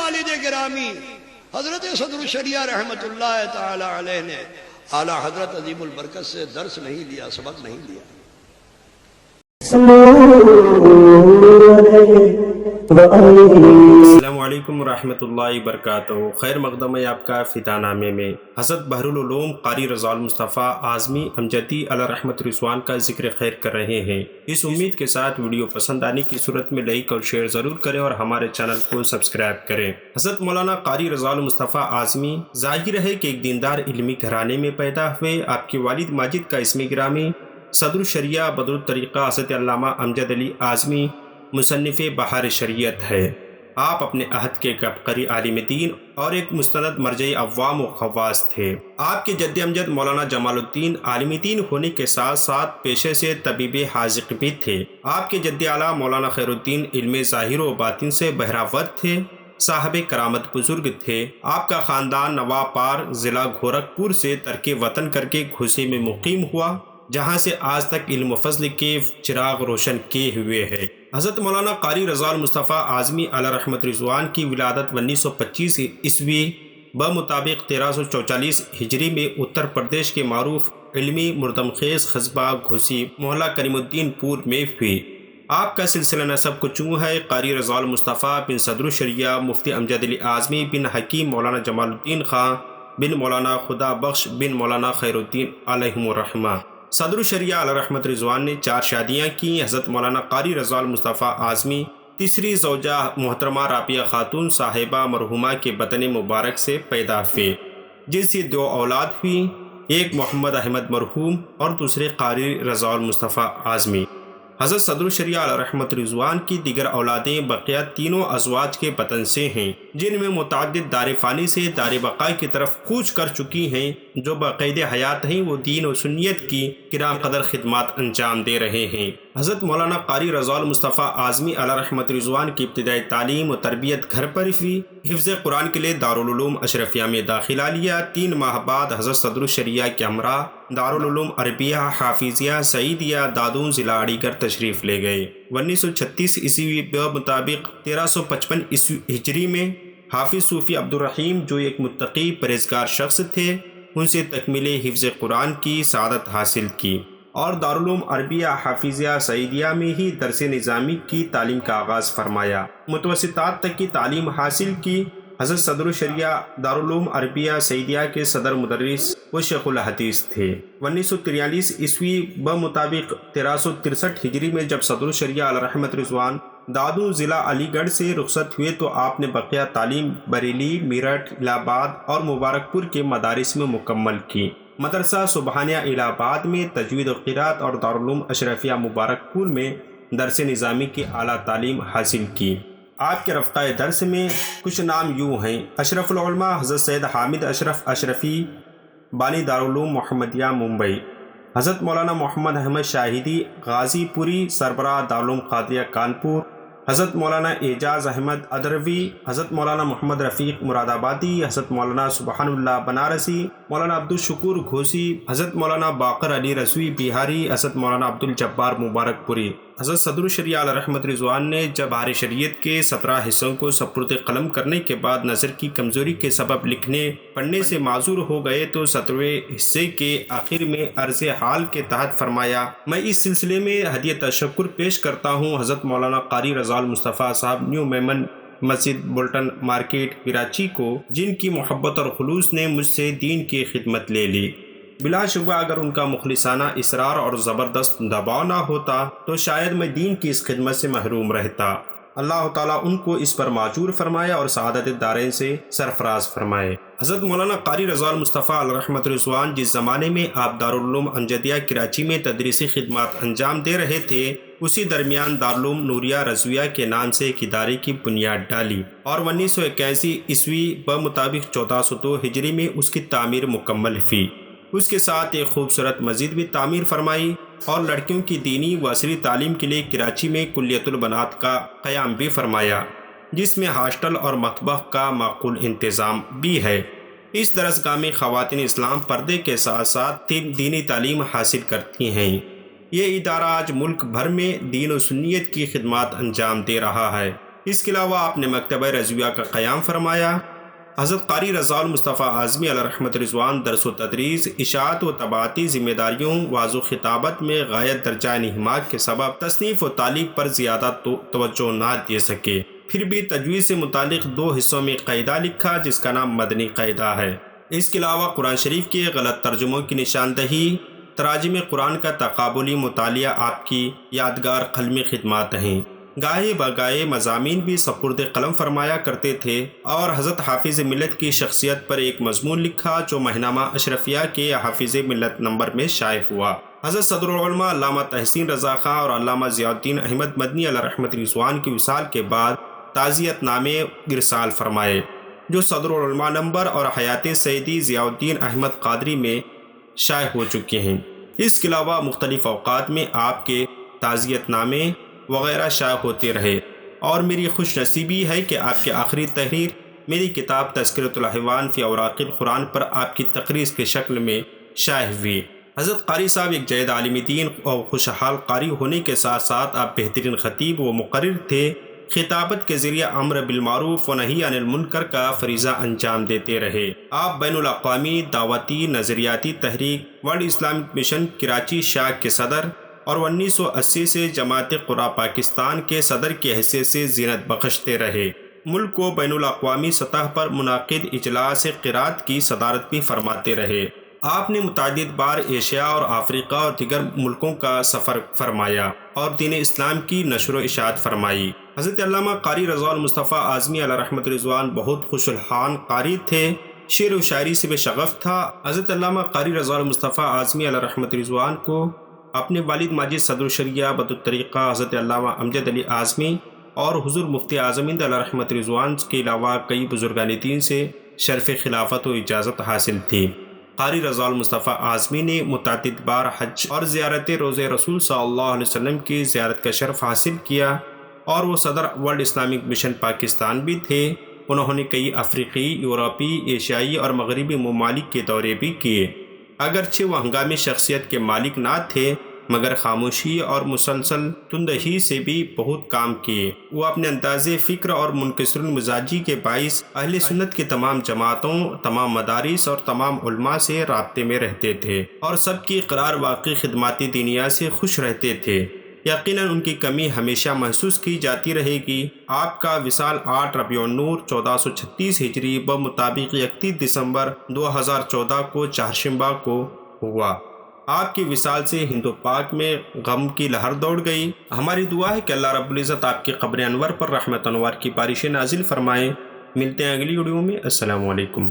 والد گرامی حضرت صدر الشریعہ رحمۃ اللہ تعالی علیہ نے اعلیٰ حضرت عظیم البرکت سے درس نہیں لیا، سبق نہیں لیا۔ السلام علیکم ورحمۃ اللہ وبرکاتہ۔ خیر مقدم ہے آپ کا فتح نامے میں حضرت بحرالعلوم قاری رضا المصطفیٰ اعظمی امجدی علیہ رحمت رضوان کا ذکر خیر کر رہے ہیں۔ اس امید کے ساتھ ویڈیو پسند آنے کی صورت میں لائک اور شیئر ضرور کریں اور ہمارے چینل کو سبسکرائب کریں۔ حضرت مولانا قاری رضا المصطفیٰ اعظمی ظاہر ہے کہ ایک دیندار علمی گھرانے میں پیدا ہوئے۔ آپ کے والد ماجد کا اسم گرامی صدر الشریعہ بدر الطریقہ حضرت علامہ امجد علی اعظمی مصنف بہار شریعت ہے۔ آپ اپنے عہد کے عبقری عالم دین اور ایک مستند مرجع عوام و خواص تھے۔ آپ کے جد امجد مولانا جمال الدین عالم دین ہونے کے ساتھ ساتھ پیشے سے طبیب حاذق بھی تھے۔ آپ کے جد اعلیٰ مولانا خیر الدین علم ظاہر و باطن سے بہراور تھے، صاحب کرامت بزرگ تھے۔ آپ کا خاندان نواپار ضلع گورکھپور سے ترک وطن کر کے گھوسی میں مقیم ہوا، جہاں سے آج تک علم و فضل کے چراغ روشن کیے ہوئے ہے۔ حضرت مولانا قاری رضا المصطفیٰ اعظمی علیہ رحمت رضوان کی ولادت 1925 عیسوی بمطابق 1344 ہجری میں اتر پردیش کے معروف علمی مردم خیز قصبہ گھوسی محلہ کریم الدین پور میں ہوئی۔ آپ کا سلسلہ نسب کچھ یوں ہے: قاری رضا المصطفیٰ بن صدر الشریعہ مفتی امجد علی اعظمی بن حکیم مولانا جمال الدین خان بن مولانا خدا بخش بن مولانا خیر الدین علیہم الرحمہ۔ صدر الشریعہ علیہ رحمت رضوان نے 4 شادیاں کی۔ حضرت مولانا قاری رضا المصطفیٰ اعظمی تیسری زوجہ محترمہ رابعہ خاتون صاحبہ مرحومہ کے بطن مبارک سے پیدا ہوئے، جن سے 2 اولاد ہوئی، ایک محمد احمد مرحوم اور دوسرے قاری رضا المصطفیٰ اعظمی۔ حضرت صدر الشریعہ علیہ رحمت رضوان کی دیگر اولادیں بقیہ تینوں ازواج کے بطن سے ہیں، جن میں متعدد دار فانی سے دار بقا کی طرف کوچ کر چکی ہیں۔ جو باقید حیات ہیں وہ دین و سنیت کی کرام قدر خدمات انجام دے رہے ہیں۔ حضرت مولانا قاری رضا المصطفیٰ اعظمی علیہ رحمت رضوان کی ابتدائی تعلیم و تربیت گھر پر ہوئی۔ حفظ قرآن کے لیے دارالعلوم اشرفیہ میں داخلہ لیا۔ 3 ماہ بعد حضرت صدر الشریعہ کے ہمراہ دارالعلوم عربیہ حافظیہ سعیدیہ دادون ضلع علی گڑھ تشریف لے گئے۔ 1936 عیسوی بمطابق 1355 ہجری میں حافظ صوفی عبدالرحیم جو ایک متقی پرہیزگار شخص تھے، ان سے تکمیل حفظ قرآن کی سعادت حاصل کی اور دارالعلوم عربیہ حافظیہ سعیدیہ میں ہی درس نظامی کی تعلیم کا آغاز فرمایا۔ متوسطات تک کی تعلیم حاصل کی۔ حضرت صدر الشریعہ دارالعلوم عربیہ سعیدیہ کے صدر مدرس و شیخ الحدیث تھے۔ 1943 عیسوی بمطابق 1363 ہجری میں جب صدر الشریعہ علیہ رحمت رضوان دادون ضلع علی گڑھ سے رخصت ہوئے تو آپ نے بقیہ تعلیم بریلی، میرٹھ، الہ آباد اور مبارک پور کے مدارس میں مکمل کی۔ مدرسہ سبحانیہ الہ آباد میں تجوید و قرات اور دارالعلوم اشرفیہ مبارک پور میں درس نظامی کی اعلیٰ تعلیم حاصل کی۔ آپ کے رفقہ درس میں کچھ نام یوں ہیں: اشرف العلماء حضرت سید حامد اشرف اشرفی بانی دارالعلوم محمدیہ ممبئی، حضرت مولانا محمد احمد شاہدی غازی پوری سربراہ دارالعلوم قادریہ کانپور، حضرت مولانا اعجاز احمد ادروی، حضرت مولانا محمد رفیق مراد آبادی، حضرت مولانا سبحان اللہ بنارسی، مولانا عبدالشکور گھوسی، حضرت مولانا باقر علی رضوی بہاری، حضرت مولانا عبدالجبار مبارک پوری۔ حضرت صدر الشریعہ علیہ رحمت رضوان نے جب بہار شریعت کے 17 حصوں کو سپرد قلم کرنے کے بعد نظر کی کمزوری کے سبب لکھنے پڑھنے سے معذور ہو گئے تو 17ویں حصے کے آخر میں عرض حال کے تحت فرمایا: میں اس سلسلے میں ہدیہ تشکر پیش کرتا ہوں حضرت مولانا قاری رضا المصطفیٰ صاحب نیو میمن مسجد بولٹن مارکیٹ کراچی کو، جن کی محبت اور خلوص نے مجھ سے دین کی خدمت لے لی۔ بلا شبہ اگر ان کا مخلصانہ اصرار اور زبردست دباؤ نہ ہوتا تو شاید میں دین کی اس خدمت سے محروم رہتا۔ اللہ تعالیٰ ان کو اس پر معجور فرمائے اور سعادت دارین سے سرفراز فرمائے۔ حضرت مولانا قاری رضا المصطفیٰ علیہ رحمت رضوان جس زمانے میں آپ دارالعلوم امجدیہ کراچی میں تدریسی خدمات انجام دے رہے تھے، اسی درمیان دارالعلوم نوریہ رضویہ کے نام سے ایک ادارے کی بنیاد ڈالی اور 1981 عیسوی بمطابق 1402 ہجری میں اس کی تعمیر مکمل ہوئی۔ اس کے ساتھ ایک خوبصورت مسجد بھی تعمیر فرمائی اور لڑکیوں کی دینی و عصری تعلیم کے لیے کراچی میں کلیۃ البنات کا قیام بھی فرمایا، جس میں ہاسٹل اور مطبخ کا معقول انتظام بھی ہے۔ اس درسگاہ میں خواتین اسلام پردے کے ساتھ ساتھ دینی تعلیم حاصل کرتی ہیں۔ یہ ادارہ آج ملک بھر میں دین و سنیت کی خدمات انجام دے رہا ہے۔ اس کے علاوہ آپ نے مکتبہ رضویہ کا قیام فرمایا۔ حضرت قاری رضا المصطفیٰ اعظمی علیہ رحمت رضوان درس و تدریس، اشاعت و طباعتی ذمہ داریوں، واعظ و خطابت میں غایت درجہ انہماک کے سبب تصنیف و تعلیق پر زیادہ توجہ نہ دے سکے، پھر بھی تجوید سے متعلق 2 حصوں میں قاعدہ لکھا جس کا نام مدنی قاعدہ ہے۔ اس کے علاوہ قرآن شریف کے غلط ترجموں کی نشاندہی، تراجم قرآن کا تقابلی مطالعہ آپ کی یادگار قلمی خدمات ہیں۔ گاہے بگاہے مضامین بھی سپرد قلم فرمایا کرتے تھے، اور حضرت حافظ ملت کی شخصیت پر ایک مضمون لکھا جو ماہنامہ اشرفیہ کے حافظ ملت نمبر میں شائع ہوا۔ حضرت صدر العلماء علامہ تحسین رضا خان اور علامہ ضیاء الدین احمد مدنی علیہ رحمت رضوان کی وصال کے بعد تعزیت نامے ارسال فرمائے جو صدر العلماء نمبر اور حیات سیدی ضیاء الدین احمد قادری میں شائع ہو چکے ہیں۔ اس کے علاوہ مختلف اوقات میں آپ کے تعزیت نامے وغیرہ شائع ہوتے رہے، اور میری خوش نصیبی ہے کہ آپ کی آخری تحریر میری کتاب تذکرۃ الحیوان فی اوراق القرآن پر آپ کی تقریر کی شکل میں شائع ہوئی۔ حضرت قاری صاحب ایک جید عالم دین اور خوشحال قاری ہونے کے ساتھ ساتھ آپ بہترین خطیب و مقرر تھے۔ خطابت کے ذریعے امر بالمعروف و نہی عن المنکر کا فریضہ انجام دیتے رہے۔ آپ بین الاقوامی دعوتی نظریاتی تحریک ورلڈ اسلامک مشن کراچی شاخ کے صدر اور 1980 سے جماعت قرآ پاکستان کے صدر کی حیثیت سے زینت بخشتے رہے۔ ملک کو بین الاقوامی سطح پر منعقد اجلاس قرات کی صدارت بھی فرماتے رہے۔ آپ نے متعدد بار ایشیا اور افریقہ اور دیگر ملکوں کا سفر فرمایا اور دین اسلام کی نشر و اشاعت فرمائی۔ حضرت علامہ قاری رضا المصطفیٰ اعظمی علیہ رحمت رضوان بہت خوش الحان قاری تھے، شعر و شاعری سے بے شغف تھا۔ حضرت علامہ قاری رضا المصطفیٰ اعظمی علیہ رحمت رضوان کو اپنے والد ماجد صدر الشریعہ بدالطریقہ حضرت علامہ امجد علی اعظمی اور حضور مفتی اعظم ہند علیہ رحمت رضوان کے علاوہ کئی بزرگان دین سے شرف خلافت و اجازت حاصل تھی۔ قاری رضا المصطفیٰ اعظمی نے متعدد بار حج اور زیارت روضہ رسول صلی اللہ علیہ وسلم کی زیارت کا شرف حاصل کیا، اور وہ صدر ورلڈ اسلامک مشن پاکستان بھی تھے۔ انہوں نے کئی افریقی، یورپی، ایشیائی اور مغربی ممالک کے دورے بھی کیے۔ اگرچہ وہ ہنگامی شخصیت کے مالک نہ تھے، مگر خاموشی اور مسلسل تندہی سے بھی بہت کام کیے۔ وہ اپنے انداز فکر اور منکسر المزاجی کے باعث اہل سنت کی تمام جماعتوں، تمام مدارس اور تمام علماء سے رابطے میں رہتے تھے، اور سب کی اقرار واقعی خدماتی دینیہ سے خوش رہتے تھے۔ یقیناً ان کی کمی ہمیشہ محسوس کی جاتی رہے گی۔ آپ کا وصال 8 ربیع النور 1436 ہجری بمطابق 31 دسمبر 2014 کو چہارشنبہ کو ہوا۔ آپ کی وصال سے ہند و پاک میں غم کی لہر دوڑ گئی۔ ہماری دعا ہے کہ اللہ رب العزت آپ کے قبر انور پر رحمت انوار کی بارشیں نازل فرمائے۔ ملتے ہیں اگلی ویڈیو میں۔ السلام علیکم۔